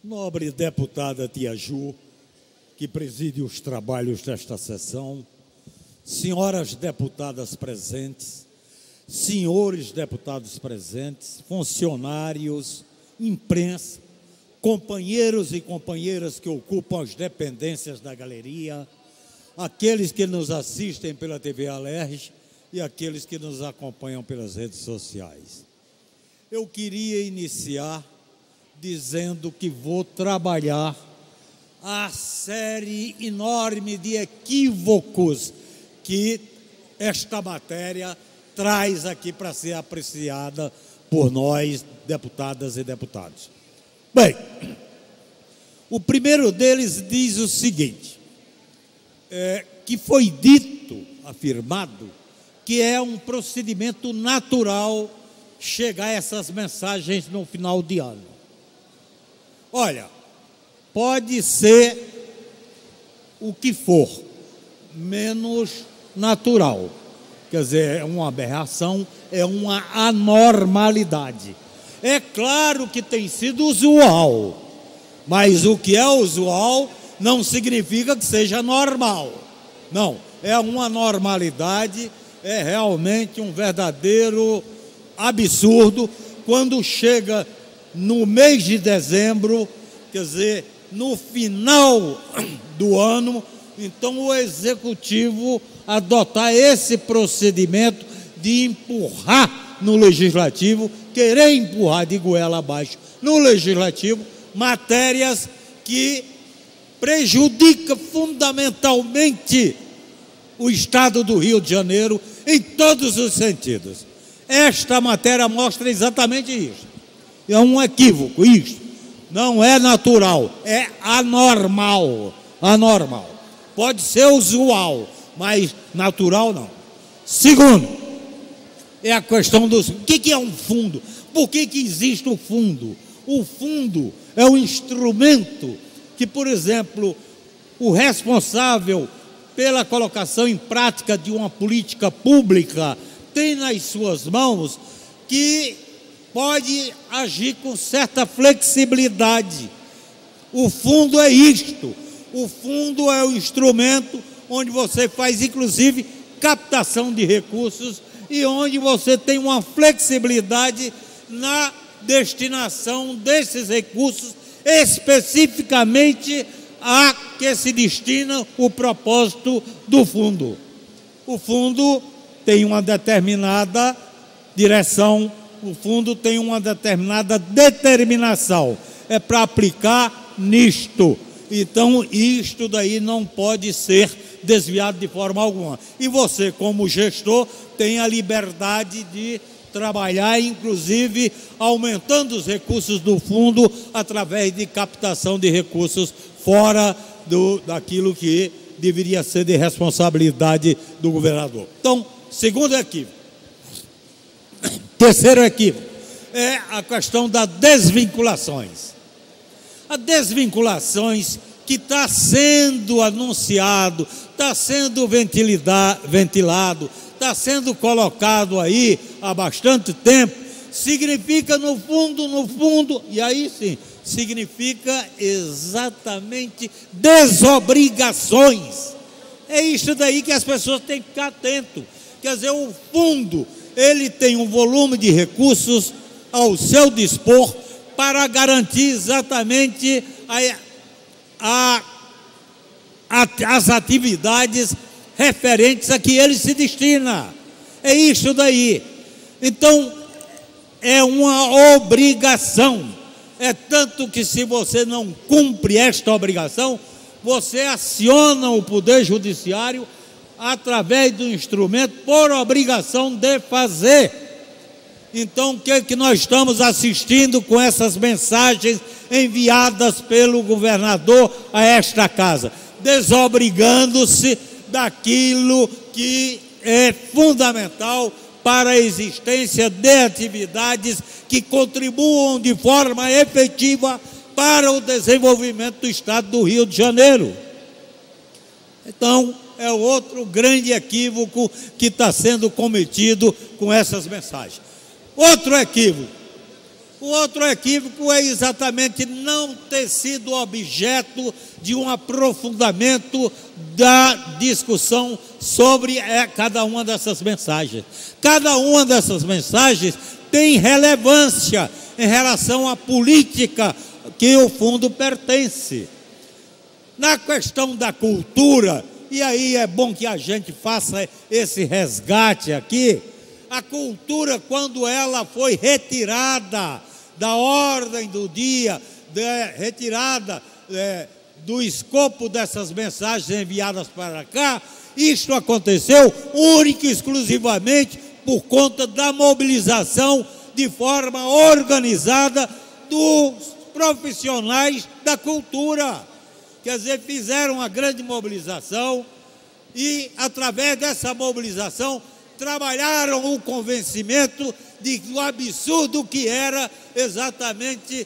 Nobre deputada Tia Ju, que preside os trabalhos desta sessão, senhoras deputadas presentes, senhores deputados presentes, funcionários, imprensa, companheiros e companheiras que ocupam as dependências da galeria, aqueles que nos assistem pela TV Alerj e aqueles que nos acompanham pelas redes sociais. Eu queria iniciar dizendo que vou trabalhar a série enorme de equívocos que esta matéria traz aqui para ser apreciada por nós, deputadas e deputados. Bem, o primeiro deles diz o seguinte, que foi dito, afirmado, que é um procedimento natural chegar a essas mensagens no final de ano. Olha, pode ser o que for, menos natural. Quer dizer, é uma aberração, é uma anormalidade. É claro que tem sido usual, mas o que é usual não significa que seja normal. Não, é uma anormalidade, é realmente um verdadeiro absurdo quando chega no mês de dezembro, quer dizer, no final do ano, então o Executivo adotar esse procedimento de empurrar no Legislativo, querer empurrar de goela abaixo no Legislativo, matérias que prejudicam fundamentalmente o Estado do Rio de Janeiro em todos os sentidos. Esta matéria mostra exatamente isso. É um equívoco, isso. Não é natural, é anormal. Anormal. Pode ser usual, mas natural não. Segundo, é a questão do... O que é um fundo? Por que existe o fundo? O fundo é um instrumento que, por exemplo, o responsável pela colocação em prática de uma política pública tem nas suas mãos, que pode agir com certa flexibilidade. O fundo é isto. O fundo é o instrumento onde você faz, inclusive, captação de recursos e onde você tem uma flexibilidade na destinação desses recursos, especificamente a que se destina o propósito do fundo. O fundo tem uma determinada direção, o fundo tem uma determinada determinação, é para aplicar nisto. Então, isto daí não pode ser desviado de forma alguma. E você, como gestor, tem a liberdade de trabalhar, inclusive aumentando os recursos do fundo através de captação de recursos fora daquilo que deveria ser de responsabilidade do governador. Então, segundo equívoco. Terceiro equívoco é a questão das desvinculações. As desvinculações que está sendo anunciado, está sendo ventilado, está sendo colocado aí há bastante tempo, significa no fundo, e aí sim, significa exatamente desobrigações. É isso daí que as pessoas têm que ficar atentas. Quer dizer, o fundo, ele tem um volume de recursos ao seu dispor para garantir exatamente as atividades referentes a que ele se destina. É isso daí. Então, é uma obrigação. É tanto que, se você não cumpre esta obrigação, você aciona o Poder Judiciário através do instrumento por obrigação de fazer. Então, o que é que nós estamos assistindo com essas mensagens enviadas pelo governador a esta casa? Desobrigando-se daquilo que é fundamental para a existência de atividades que contribuam de forma efetiva para o desenvolvimento do Estado do Rio de Janeiro. Então, é outro grande equívoco que está sendo cometido com essas mensagens. Outro equívoco O outro equívoco é exatamente não ter sido objeto de um aprofundamento da discussão sobre cada uma dessas mensagens. Cada uma dessas mensagens tem relevância em relação à política que o fundo pertence. Na questão da cultura, e aí é bom que a gente faça esse resgate aqui, a cultura, quando ela foi retirada da ordem do dia, retirada do escopo dessas mensagens enviadas para cá, isto aconteceu única e exclusivamente por conta da mobilização de forma organizada dos profissionais da cultura. Quer dizer, fizeram uma grande mobilização e, através dessa mobilização, trabalharam o convencimento do absurdo que era exatamente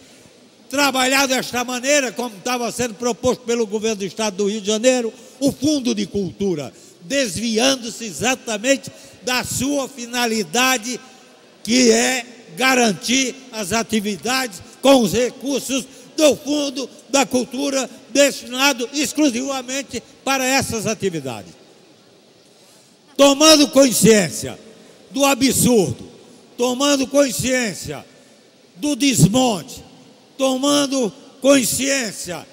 trabalhar desta maneira, como estava sendo proposto pelo governo do Estado do Rio de Janeiro, o Fundo de Cultura, desviando-se exatamente da sua finalidade, que é garantir as atividades com os recursos do Fundo da Cultura, destinado exclusivamente para essas atividades. Tomando consciência do absurdo, tomando consciência do desmonte, tomando consciência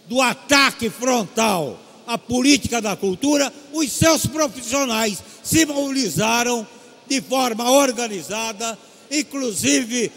do ataque frontal à política da cultura, os seus profissionais se mobilizaram de forma organizada, inclusive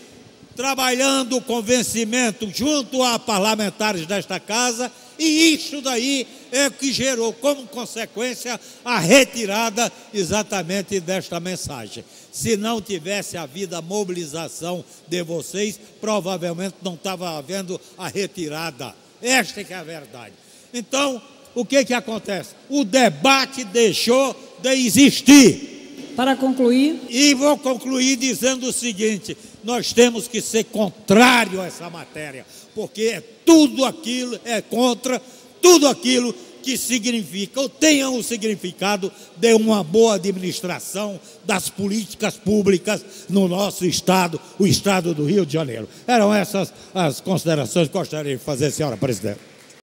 trabalhando o convencimento junto a parlamentares desta casa, e isso daí é o que gerou como consequência a retirada exatamente desta mensagem. Se não tivesse havido a mobilização de vocês, provavelmente não estava havendo a retirada. Esta que é a verdade. Então, o que acontece? O debate deixou de existir. Para concluir... E vou concluir dizendo o seguinte: nós temos que ser contrário a essa matéria, porque tudo aquilo é contra tudo aquilo que significa, ou tenha um significado de uma boa administração das políticas públicas no nosso Estado, o Estado do Rio de Janeiro. Eram essas as considerações que gostaria de fazer, senhora presidente.